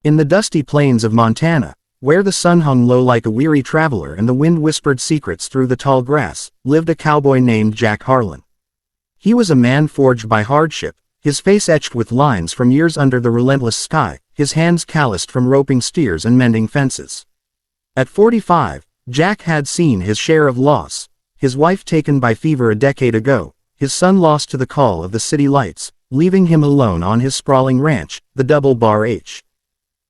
In the dusty plains of Montana, where the sun hung low like a weary traveler and the wind whispered secrets through the tall grass, lived a cowboy named Jack Harlan. He was a man forged by hardship, his face etched with lines from years under the relentless sky, his hands calloused from roping steers and mending fences. At 45, Jack had seen his share of loss, his wife taken by fever a decade ago, his son lost to the call of the city lights, leaving him alone on his sprawling ranch, the Double Bar H.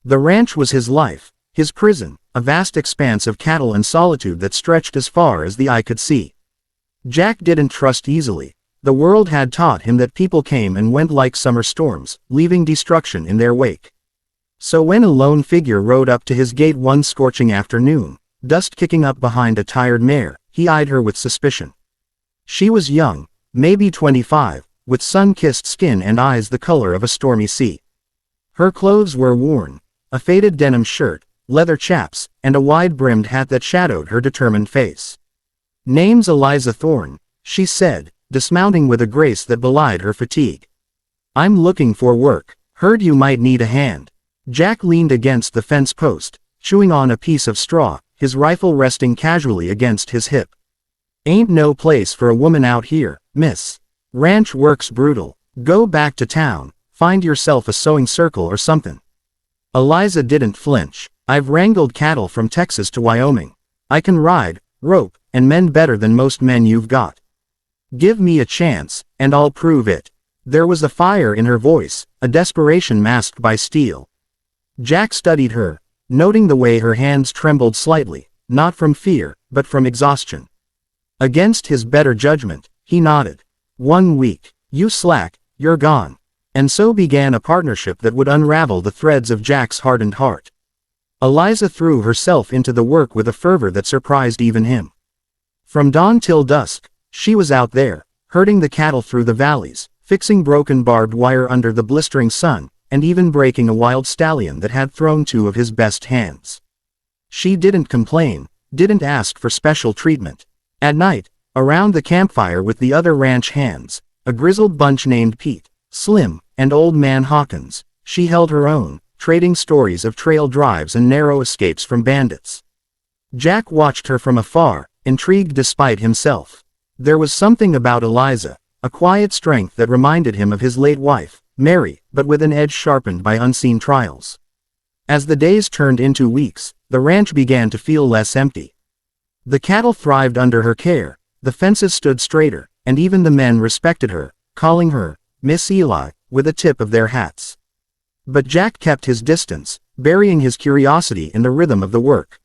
The ranch was his life, his prison, a vast expanse of cattle and solitude that stretched as far as the eye could see. Jack didn't trust easily. The world had taught him that people came and went like summer storms, leaving destruction in their wake. So when a lone figure rode up to his gate one scorching afternoon, dust kicking up behind a tired mare, he eyed her with suspicion. She was young, maybe 25, with sun-kissed skin and eyes the color of a stormy sea. Her clothes were worn, a faded denim shirt, leather chaps, and a wide-brimmed hat that shadowed her determined face. "Name's Eliza Thorne," she said, dismounting with a grace that belied her fatigue. "I'm looking for work. Heard you might need a hand." Jack leaned against the fence post, chewing on a piece of straw, his rifle resting casually against his hip. "Ain't no place for a woman out here, miss. Ranch work's brutal. Go back to town, find yourself a sewing circle or something." Eliza didn't flinch. "I've wrangled cattle from Texas to Wyoming. I can ride, rope, and mend better than most men you've got. Give me a chance, and I'll prove it." There was a fire in her voice, a desperation masked by steel. Jack studied her, noting the way her hands trembled slightly, not from fear, but from exhaustion. Against his better judgment, he nodded. "1 week. You slack, you're gone." And so began a partnership that would unravel the threads of Jack's hardened heart. Eliza threw herself into the work with a fervor that surprised even him. From dawn till dusk, she was out there, herding the cattle through the valleys, fixing broken barbed wire under the blistering sun, and even breaking a wild stallion that had thrown 2 of his best hands. She didn't complain, didn't ask for special treatment. At night, around the campfire with the other ranch hands, a grizzled bunch named Pete, Slim, and Old Man Hawkins, she held her own, trading stories of trail drives and narrow escapes from bandits. Jack watched her from afar, intrigued despite himself. There was something about Eliza, a quiet strength that reminded him of his late wife, Mary, but with an edge sharpened by unseen trials. As the days turned into weeks, the ranch began to feel less empty. The cattle thrived under her care, the fences stood straighter, and even the men respected her, calling her Miss Eli, with a tip of their hats. But Jack kept his distance, burying his curiosity in the rhythm of the work.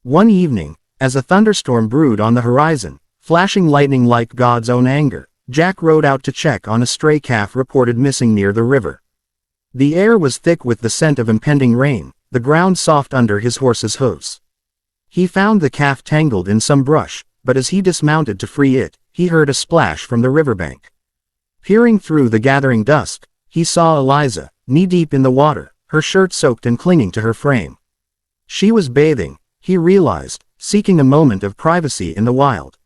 One evening, as a thunderstorm brewed on the horizon, flashing lightning like God's own anger, Jack rode out to check on a stray calf reported missing near the river. The air was thick with the scent of impending rain, the ground soft under his horse's hooves. He found the calf tangled in some brush, but as he dismounted to free it, he heard a splash from the riverbank. Peering through the gathering dusk, he saw Eliza, knee-deep in the water, her shirt soaked and clinging to her frame. She was bathing, he realized, seeking a moment of privacy in the wild.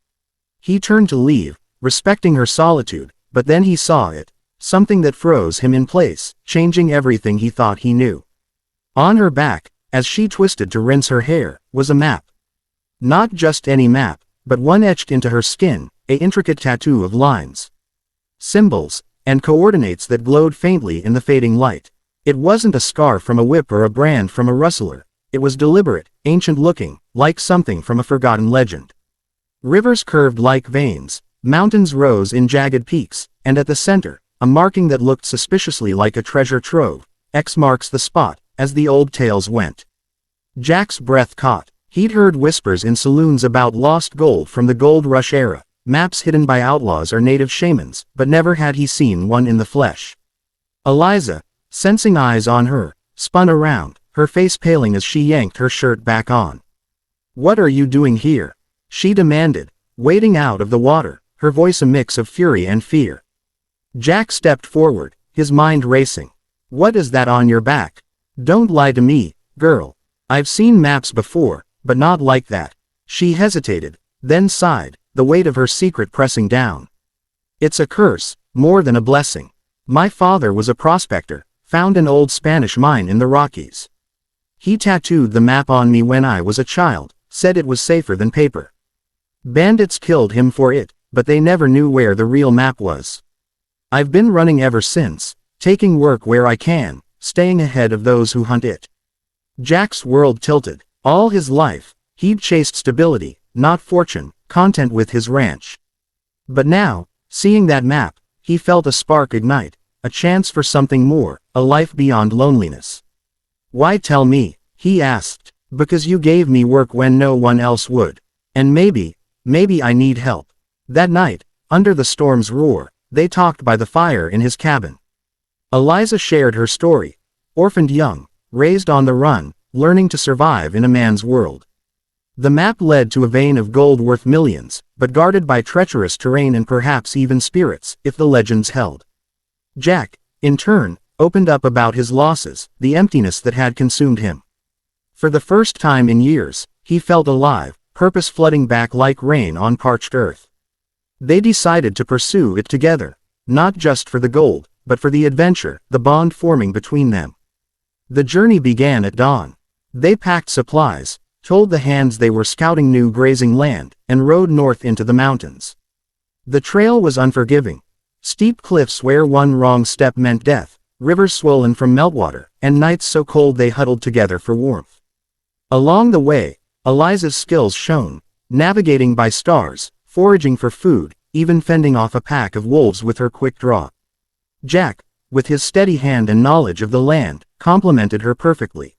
He turned to leave, respecting her solitude, but then he saw it, something that froze him in place, changing everything he thought he knew. On her back, as she twisted to rinse her hair, was a map. Not just any map, but one etched into her skin, an intricate tattoo of lines, symbols, and coordinates that glowed faintly in the fading light. It wasn't a scar from a whip or a brand from a rustler. It was deliberate, ancient-looking, like something from a forgotten legend. Rivers curved like veins, mountains rose in jagged peaks, and at the center, a marking that looked suspiciously like a treasure trove. X marks the spot, as the old tales went. Jack's breath caught. He'd heard whispers in saloons about lost gold from the gold rush era, maps hidden by outlaws or native shamans, but never had he seen one in the flesh. Eliza, sensing eyes on her, spun around, her face paling as she yanked her shirt back on. "What are you doing here?" she demanded, wading out of the water, her voice a mix of fury and fear. Jack stepped forward, his mind racing. "What is that on your back? Don't lie to me, girl. I've seen maps before, but not like that." She hesitated, then sighed, the weight of her secret pressing down. "It's a curse, more than a blessing. My father was a prospector, found an old Spanish mine in the Rockies. He tattooed the map on me when I was a child, said it was safer than paper. Bandits killed him for it, but they never knew where the real map was. I've been running ever since, taking work where I can, staying ahead of those who hunt it." Jack's world tilted. All his life, he'd chased stability, not fortune, content with his ranch. But now, seeing that map, he felt a spark ignite, a chance for something more, a life beyond loneliness. "Why tell me?" he asked. "Because you gave me work when no one else would. And maybe I need help." That night, under the storm's roar, they talked by the fire in his cabin. Eliza shared her story. Orphaned young, raised on the run, learning to survive in a man's world. The map led to a vein of gold worth millions, but guarded by treacherous terrain and perhaps even spirits, if the legends held. Jack, in turn, opened up about his losses, the emptiness that had consumed him. For the first time in years, he felt alive, purpose flooding back like rain on parched earth. They decided to pursue it together, not just for the gold, but for the adventure, the bond forming between them. The journey began at dawn. They packed supplies, told the hands they were scouting new grazing land, and rode north into the mountains. The trail was unforgiving. Steep cliffs where one wrong step meant death, rivers swollen from meltwater, and nights so cold they huddled together for warmth. Along the way, Eliza's skills shone, navigating by stars, foraging for food, even fending off a pack of wolves with her quick draw. Jack, with his steady hand and knowledge of the land, complemented her perfectly.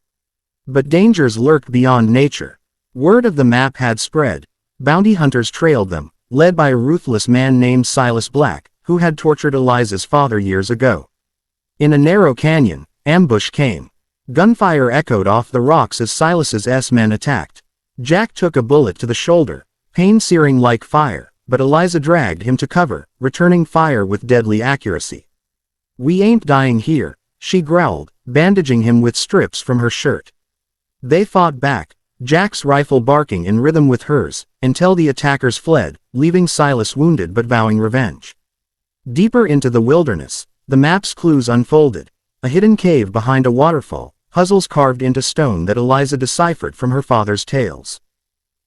But dangers lurked beyond nature. Word of the map had spread. Bounty hunters trailed them, led by a ruthless man named Silas Black, who had tortured Eliza's father years ago. In a narrow canyon, ambush came. Gunfire echoed off the rocks as Silas's men attacked. Jack took a bullet to the shoulder, pain searing like fire, but Eliza dragged him to cover, returning fire with deadly accuracy. "We ain't dying here," she growled, bandaging him with strips from her shirt. They fought back, Jack's rifle barking in rhythm with hers, until the attackers fled, leaving Silas wounded but vowing revenge. Deeper into the wilderness, the map's clues unfolded. A hidden cave behind a waterfall, puzzles carved into stone that Eliza deciphered from her father's tales.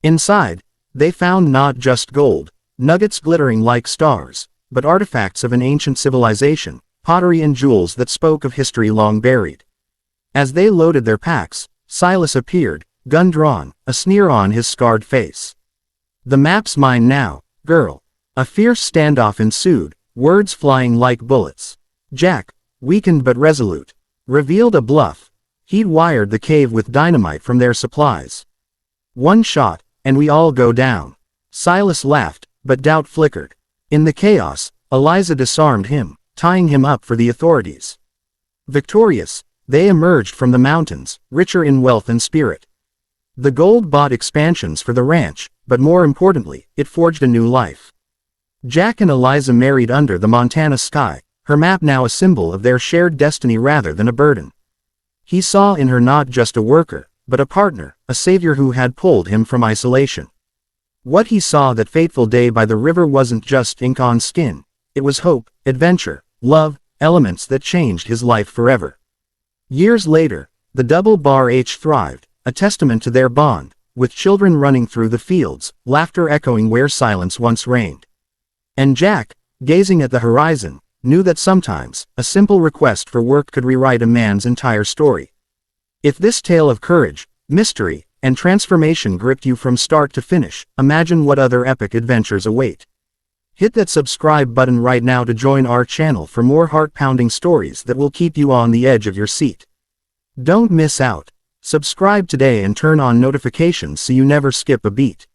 Inside, they found not just gold, nuggets glittering like stars, but artifacts of an ancient civilization, pottery and jewels that spoke of history long buried. As they loaded their packs, Silas appeared, gun drawn, a sneer on his scarred face. "The map's mine now, girl." A fierce standoff ensued, words flying like bullets. Jack, weakened but resolute, revealed a bluff. He'd wired the cave with dynamite from their supplies. "One shot, and we all go down." Silas laughed, but doubt flickered. In the chaos, Eliza disarmed him, tying him up for the authorities. Victorious, they emerged from the mountains, richer in wealth and spirit. The gold bought expansions for the ranch, but more importantly, it forged a new life. Jack and Eliza married under the Montana sky, her map now a symbol of their shared destiny rather than a burden. He saw in her not just a worker, but a partner, a savior who had pulled him from isolation. What he saw that fateful day by the river wasn't just ink on skin, it was hope, adventure, love, elements that changed his life forever. Years later, the double bar H thrived, a testament to their bond, with children running through the fields, laughter echoing where silence once reigned. And Jack, gazing at the horizon, knew that sometimes, a simple request for work could rewrite a man's entire story. If this tale of courage, mystery, and transformation gripped you from start to finish, imagine what other epic adventures await. Hit that subscribe button right now to join our channel for more heart-pounding stories that will keep you on the edge of your seat. Don't miss out. Subscribe today and turn on notifications so you never skip a beat.